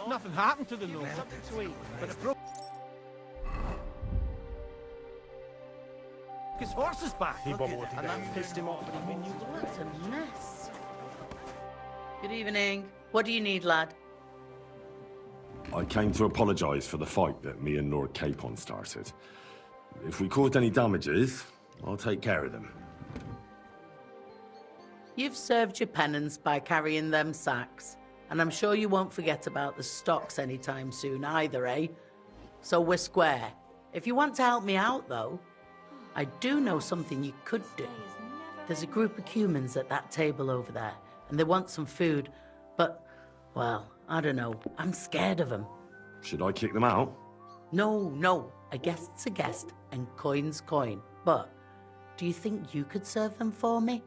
Nothing happened to the nose. Something to eat, but it broke his horse's back. And that pissed him off. What a mess. Good evening. What do you need, lad? I came to apologise for the fight that me and Lord Capon started. If we caused any damages, I'll take care of them. You've served your penance by carrying them sacks, and I'm sure you won't forget about the stocks anytime soon either, eh? So we're square. If you want to help me out, though, I do know something you could do. There's a group of Cumans at that table over there, and they want some food, but, well, I don't know. I'm scared of them. Should I kick them out? No. A guest's a guest, and coin's coin. But do you think you could serve them for me?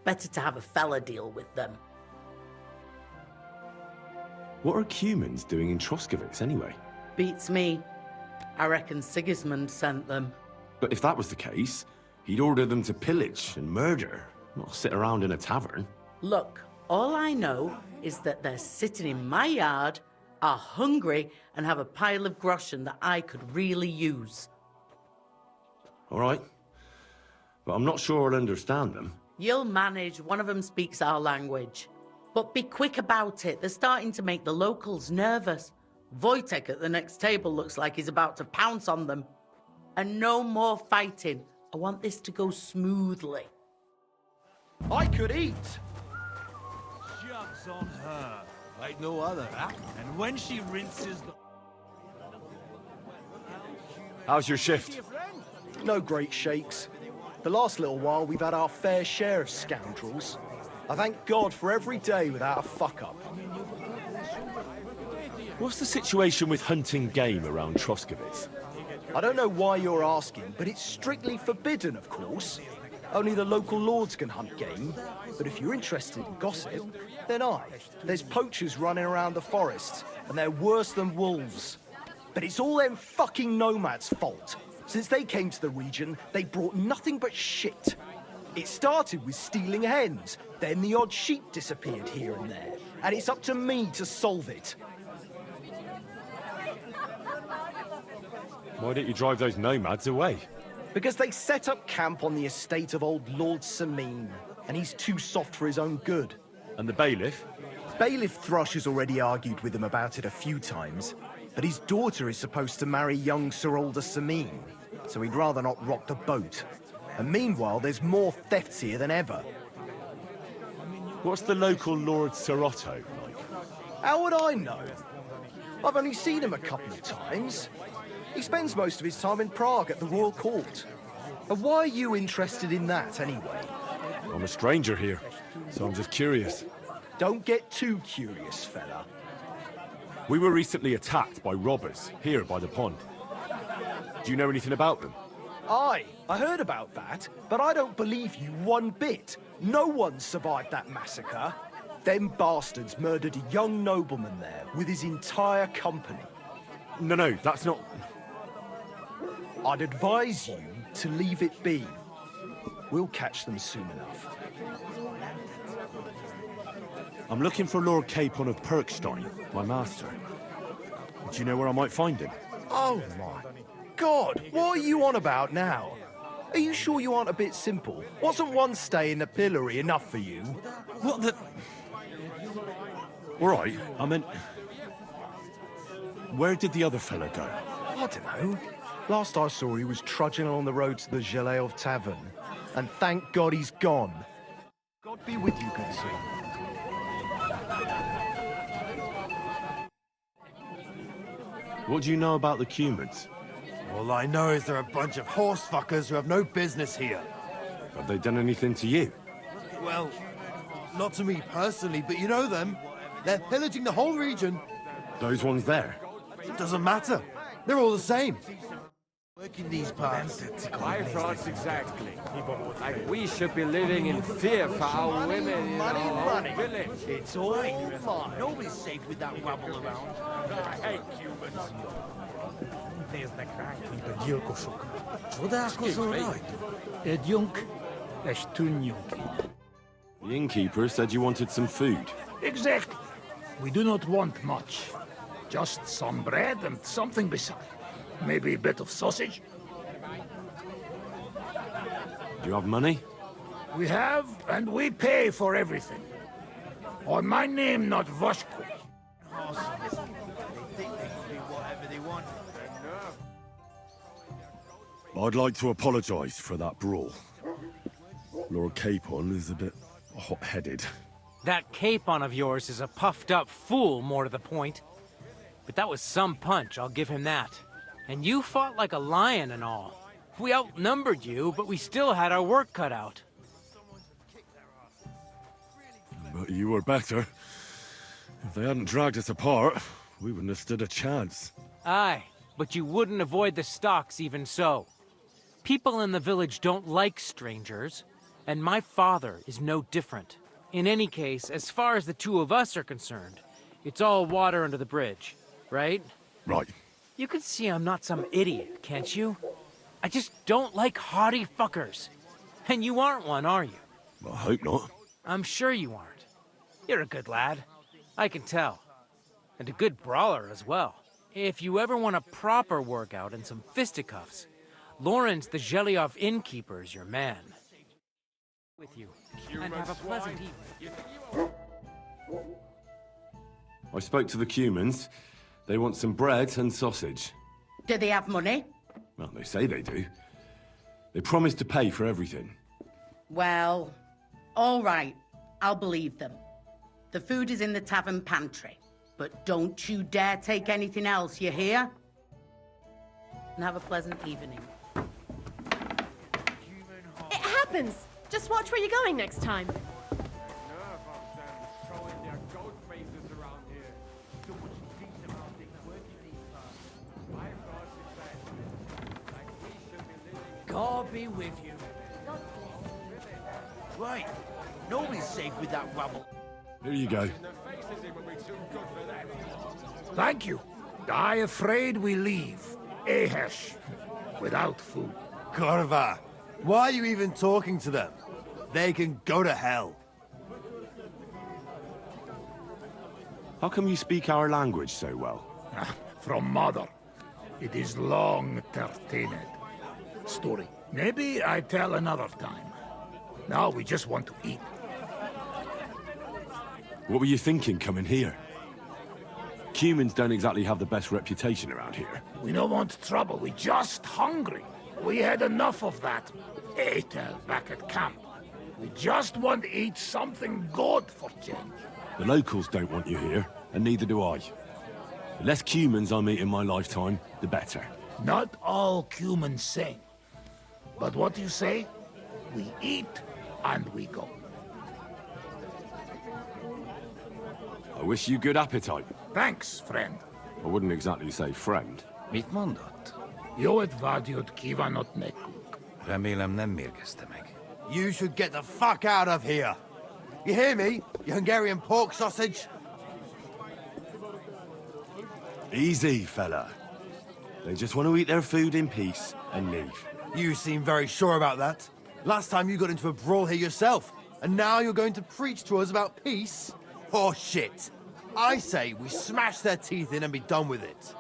Better to have a fella deal with them. What are Cumans doing in Troskovitz anyway? Beats me. I reckon Sigismund sent them. But if that was the case, he'd order them to pillage and murder, not sit around in a tavern. Look, all I know is that they're sitting in my yard, are hungry, and have a pile of groschen that I could really use. All right. But I'm not sure I'll understand them. You'll manage. One of them speaks our language. But be quick about it. They're starting to make the locals nervous. Wojtek at the next table looks like he's about to pounce on them. And no more fighting. I want this to go smoothly. I could eat. Shucks on her. Like no other, huh? And when she rinses the... How's your shift? No great shakes. The last little while, we've had our fair share of scoundrels. I thank God for every day without a fuck-up. What's the situation with hunting game around Troskovitz? I don't know why you're asking, but it's strictly forbidden, of course. Only the local lords can hunt game. But if you're interested in gossip, then there's poachers running around the forest, and they're worse than wolves. But it's all them fucking nomads' fault. Since they came to the region, they brought nothing but shit. It started with stealing hens, then the odd sheep disappeared here and there, and it's up to me to solve it. Why don't you drive those nomads away? Because they set up camp on the estate of old Lord Samine, and he's too soft for his own good. And the bailiff? Bailiff Thrush has already argued with him about it a few times, but his daughter is supposed to marry young Sir Alder Samine, so he'd rather not rock the boat. And meanwhile, there's more thefts here than ever. What's the local Lord Serotto like? How would I know? I've only seen him a couple of times. He spends most of his time in Prague at the Royal Court. And why are you interested in that, anyway? I'm a stranger here, so I'm just curious. Don't get too curious, fella. We were recently attacked by robbers, here by the pond. Do you know anything about them? Aye, I heard about that, but I don't believe you one bit. No one survived that massacre. Them bastards murdered a young nobleman there with his entire company. No, that's not... I'd advise you to leave it be. We'll catch them soon enough. I'm looking for Lord Capon of Perkstein, my master. Do you know where I might find him? Oh my God, what are you on about now? Are you sure you aren't a bit simple? Wasn't one stay in the pillory enough for you? What the... All right, I meant... Where did the other fella go? I don't know. Last I saw, he was trudging along the road to the Geleov Tavern. And thank God he's gone. God be with you, good sir. What do you know about the Cumans? All I know is they're a bunch of horse fuckers who have no business here. Have they done anything to you? Well, not to me personally, but you know them. They're pillaging the whole region. Those ones there? It doesn't matter. They're all the same. Working these parts. My thoughts exactly. Like we should be living in fear for our women in our own village. It's all mine. Nobody's safe with that rabble around. I hate Cumans. The innkeeper said you wanted some food. Exactly. We do not want much. Just some bread and something beside. Maybe a bit of sausage. Do you have money? We have, and we pay for everything. On my name, not Voshko. They think they can do whatever they want. I'd like to apologize for that brawl. Lord Capon is a bit hot-headed. That Capon of yours is a puffed-up fool, more to the point. But that was some punch, I'll give him that. And you fought like a lion and all. We outnumbered you, but we still had our work cut out. But you were better. If they hadn't dragged us apart, we wouldn't have stood a chance. Aye, but you wouldn't avoid the stocks even so. People in the village don't like strangers, and my father is no different. In any case, as far as the two of us are concerned, it's all water under the bridge, right? Right. You can see I'm not some idiot, can't you? I just don't like haughty fuckers. And you aren't one, are you? I hope not. I'm sure you aren't. You're a good lad. I can tell. And a good brawler as well. If you ever want a proper workout and some fisticuffs, Lawrence the Zhelyov innkeeper is your man. With you. And have a pleasant evening. I spoke to the Cumans. They want some bread and sausage. Do they have money? Well, they say they do. They promised to pay for everything. Well, all right. I'll believe them. The food is in the tavern pantry. But don't you dare take anything else, you hear? And have a pleasant evening. It happens! Just watch where you're going next time. God be with you. Right. Nobody's safe with that rabble. Here you go. Thank you. I afraid we leave. Ahesh. Without food. Korva, why are you even talking to them? They can go to hell. How come you speak our language so well? From mother. It is long tertined. Story. Maybe I tell another time. Now we just want to eat. What were you thinking coming here? Cumans don't exactly have the best reputation around here. We don't want trouble. We just hungry. We had enough of that etel back at camp. We just want to eat something good for change. The locals don't want you here, and neither do I. The less Cumans I meet in my lifetime, the better. Not all Cumans sing. But what you say? We eat and we go. I wish you good appetite. Thanks, friend. I wouldn't exactly say friend. Mit mondott? Jót vágyott kívánott nekünk. Remélem nem mérgezte meg. You should get the fuck out of here. You hear me, you Hungarian pork sausage? Easy, fella. They just want to eat their food in peace and leave. You seem very sure about that. Last time you got into a brawl here yourself, and now you're going to preach to us about peace? Oh shit. I say we smash their teeth in and be done with it.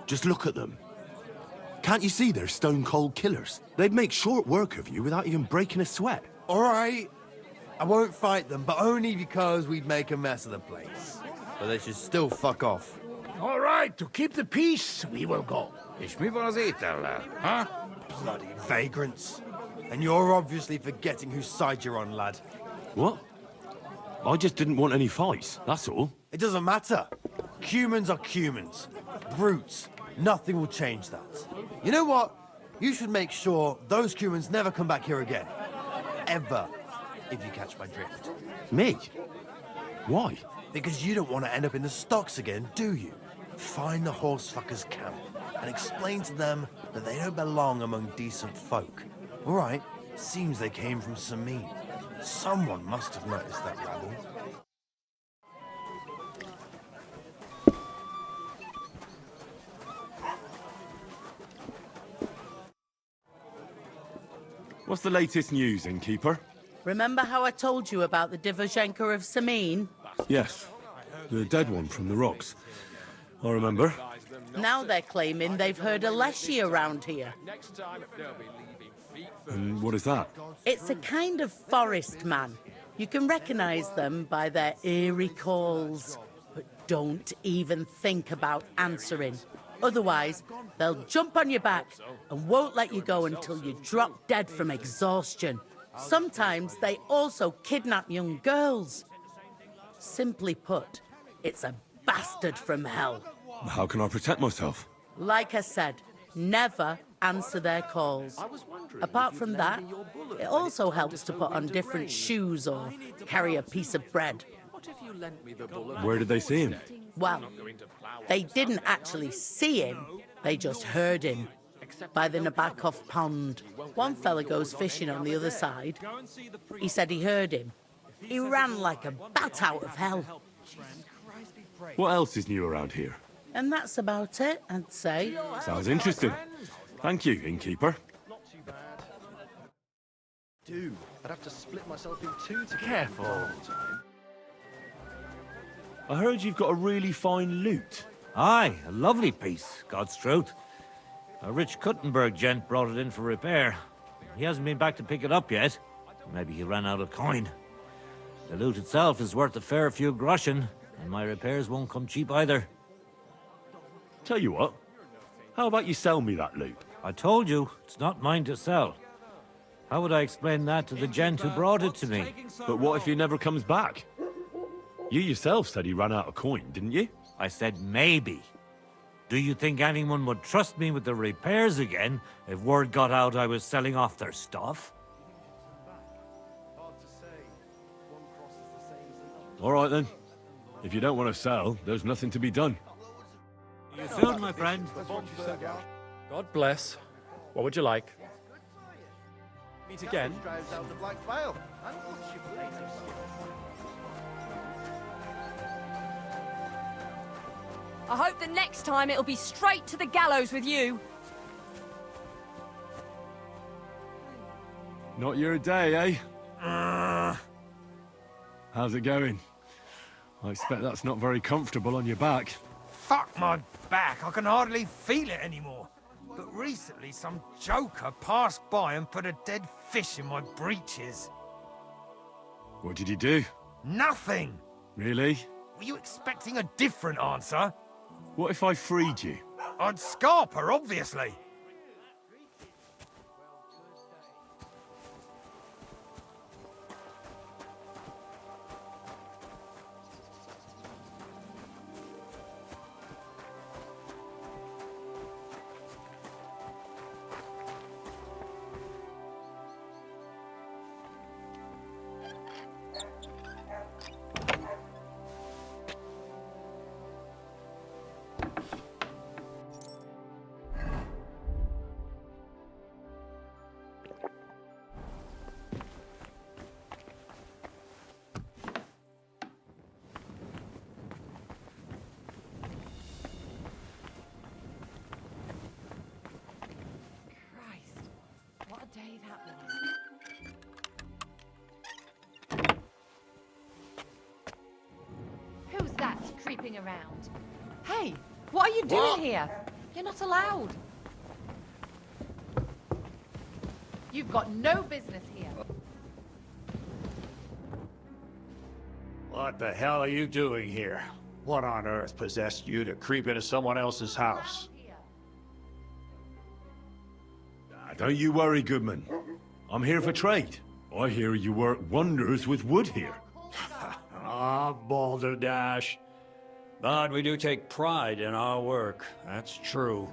Just look at them. Can't you see they're stone-cold killers? They'd make short work of you without even breaking a sweat. All right. I won't fight them, but only because we'd make a mess of the place. But they should still fuck off. All right, to keep the peace, we will go. És mi van az étellel, huh? Bloody vagrants. And you're obviously forgetting whose side you're on, lad. What? I just didn't want any fights, that's all. It doesn't matter. Cumans are Cumans. Brutes. Nothing will change that. You know what? You should make sure those Cumans never come back here again. Ever. If you catch my drift. Me? Why? Because you don't want to end up in the stocks again, do you? Find the horsefuckers' camp and explain to them that they don't belong among decent folk. All right, seems they came from Samin. Someone must have noticed that rabble. What's the latest news, innkeeper? Remember how I told you about the Divoshenko of Samin? Yes, the dead one from the rocks. I remember. Now they're claiming they've heard a leshy around here. And what is that? It's a kind of forest man. You can recognize them by their eerie calls. But don't even think about answering. Otherwise, they'll jump on your back and won't let you go until you drop dead from exhaustion. Sometimes they also kidnap young girls. Simply put, it's a bastard from hell. How can I protect myself? Like I said, never answer their calls. Apart from that, it also helps to put on different shoes or carry a piece of bread. Where did they see him? Well, they didn't actually see him, they just heard him. By the Nabokov pond. One fella goes fishing on the other side. He said he heard him. He ran like a bat out of hell. What else is new around here? And that's about it, I'd say. Sounds interesting. Thank you, innkeeper. Dude, I'd have to split myself in two to Careful. I heard you've got a really fine lute. Aye, a lovely piece, God's truth. A rich Kuttenberg gent brought it in for repair. He hasn't been back to pick it up yet. Maybe he ran out of coin. The lute itself is worth a fair few groschen, and my repairs won't come cheap either. Tell you what, how about you sell me that lute? I told you, it's not mine to sell. How would I explain that to the gent who brought it to me? But what if he never comes back? You yourself said he ran out of coin, didn't you? I said maybe. Do you think anyone would trust me with the repairs again if word got out I was selling off their stuff? All right then. If you don't want to sell, there's nothing to be done. You soon, my friend. God bless. What would you like? Meet again. I hope that next time it'll be straight to the gallows with you. Not your day, eh? How's it going? I expect that's not very comfortable on your back. Fuck my back, I can hardly feel it anymore. But recently some joker passed by and put a dead fish in my breeches. What did he do? Nothing! Really? Were you expecting a different answer? What if I freed you? I'd scarp her, obviously. Day that was. Who's that creeping around? Hey, what are you doing here? You're not allowed. You've got no business here. What the hell are you doing here? What on earth possessed you to creep into someone else's house? Don't you worry, Goodman. I'm here for trade. I hear you work wonders with wood here. Ah, balderdash. But we do take pride in our work, that's true.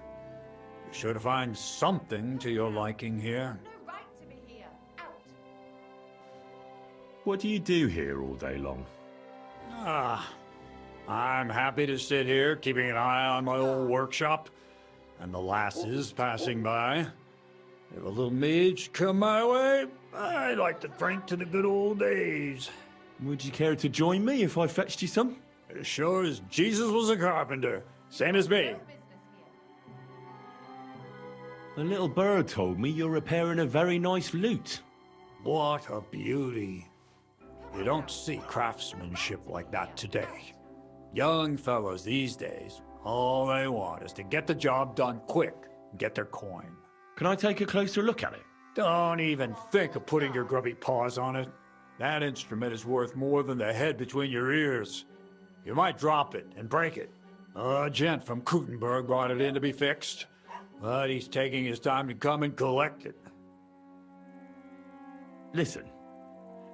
You're sure to find something to your liking here. No right to be here. Out. What do you do here all day long? Ah, I'm happy to sit here, keeping an eye on my old workshop, and the lasses passing by. If a little mead should come my way, I'd like to drink to the good old days. Would you care to join me if I fetched you some? As sure as Jesus was a carpenter, same as me. A little bird told me you're repairing a very nice lute. What a beauty. You don't see craftsmanship like that today. Young fellows these days, all they want is to get the job done quick and get their coin. Can I take a closer look at it? Don't even think of putting your grubby paws on it. That instrument is worth more than the head between your ears. You might drop it and break it. A gent from Kuttenberg brought it in to be fixed, but he's taking his time to come and collect it. Listen,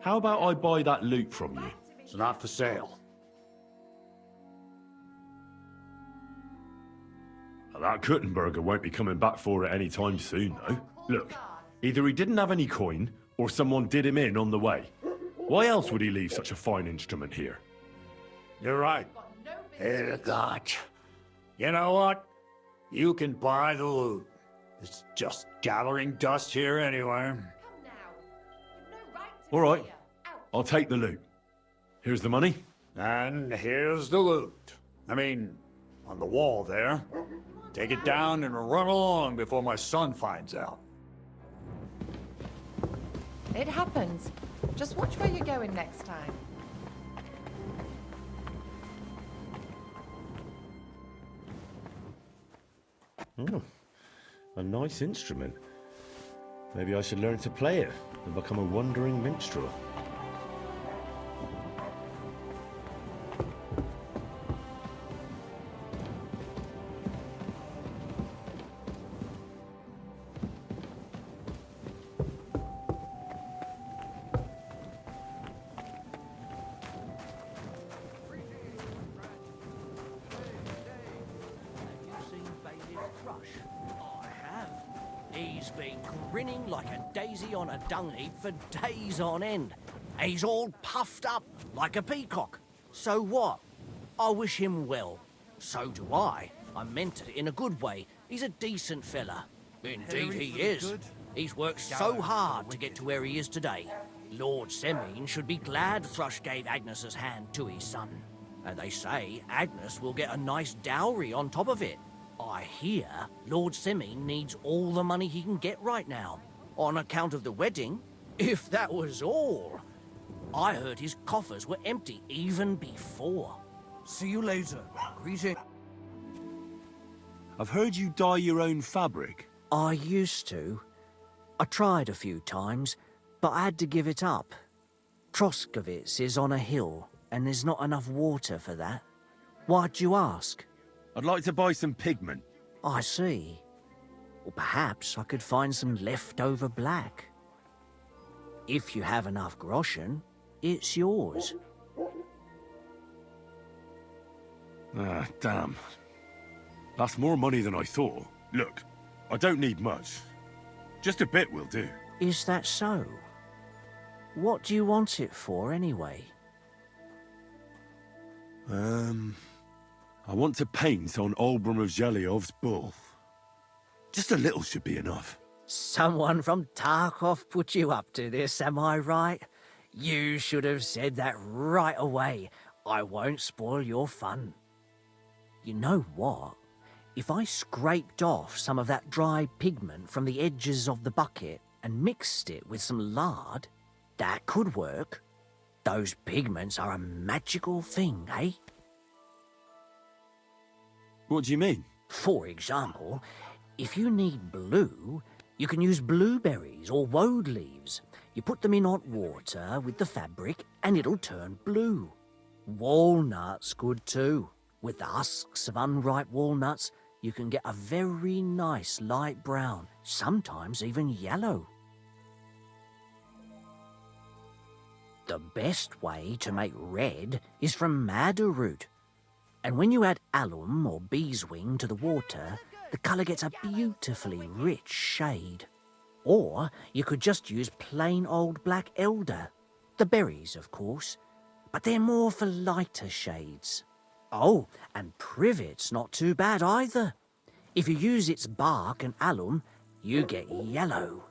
how about I buy that lute from you? It's not for sale. That Kuttenberger won't be coming back for it anytime soon, though. Look, either he didn't have any coin, or someone did him in on the way. Why else would he leave such a fine instrument here? You're right. Hey, God. You know what? You can buy the loot. It's just gathering dust here anyway. All right, I'll take the loot. Here's the money. And here's the loot. I mean, on the wall there. Take it down and run along before my son finds out. It happens. Just watch where you're going next time. Oh, a nice instrument. Maybe I should learn to play it and become a wandering minstrel. He's been grinning like a daisy on a dung heap for days on end. He's all puffed up like a peacock. So what? I wish him well. So do I. I meant it in a good way. He's a decent fella. Indeed he is. He's worked so hard to get to where he is today. Lord Semine should be glad Thrush gave Agnes's hand to his son. And they say Agnes will get a nice dowry on top of it. I hear Lord Semine needs all the money he can get right now, on account of the wedding, if that was all. I heard his coffers were empty even before. See you later. Greeting. I've heard you dye your own fabric. I used to. I tried a few times, but I had to give it up. Troskovitz is on a hill, and there's not enough water for that. Why'd you ask? I'd like to buy some pigment. I see. Or perhaps I could find some leftover black. If you have enough groschen, it's yours. Ah, damn. That's more money than I thought. Look, I don't need much. Just a bit will do. Is that so? What do you want it for, anyway? I want to paint on Olbram of Zhelyov's bull. Just a little should be enough. Someone from Tarkov put you up to this, am I right? You should have said that right away. I won't spoil your fun. You know what? If I scraped off some of that dry pigment from the edges of the bucket and mixed it with some lard, that could work. Those pigments are a magical thing, eh? What do you mean? For example, if you need blue, you can use blueberries or woad leaves. You put them in hot water with the fabric and it'll turn blue. Walnuts good too. With the husks of unripe walnuts, you can get a very nice light brown, sometimes even yellow. The best way to make red is from madder root. And when you add alum or beeswing to the water, the colour gets a beautifully rich shade. Or you could just use plain old black elder. The berries, of course, but they're more for lighter shades. Oh, and privet's not too bad either. If you use its bark and alum, you get yellow.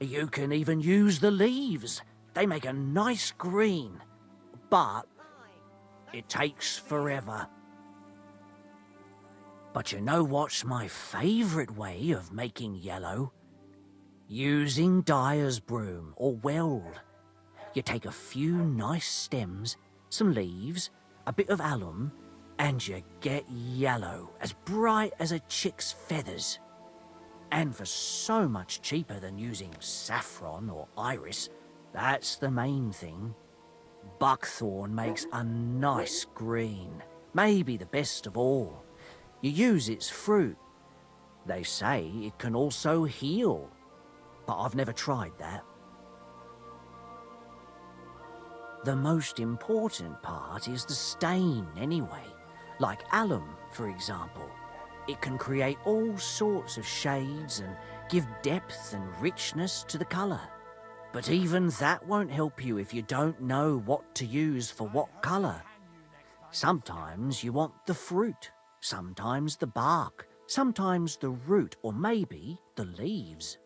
You can even use the leaves. They make a nice green, but it takes forever. But you know what's my favourite way of making yellow? Using dyer's broom or weld. You take a few nice stems, some leaves, a bit of alum, and you get yellow, as bright as a chick's feathers. And for so much cheaper than using saffron or iris, that's the main thing. Buckthorn makes a nice green, maybe the best of all. You use its fruit. They say it can also heal, but I've never tried that. The most important part is the stain anyway. Like alum, for example. It can create all sorts of shades and give depth and richness to the colour. But even that won't help you if you don't know what to use for what colour. Sometimes you want the fruit, sometimes the bark, sometimes the root, or maybe the leaves.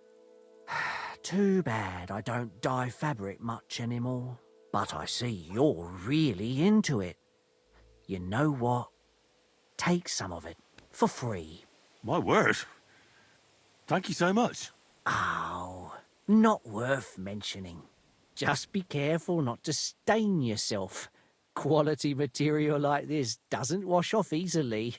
Too bad I don't dye fabric much anymore. But I see you're really into it. You know what? Take some of it for free. My word. Thank you so much. Oh, not worth mentioning. Just be careful not to stain yourself. Quality material like this doesn't wash off easily.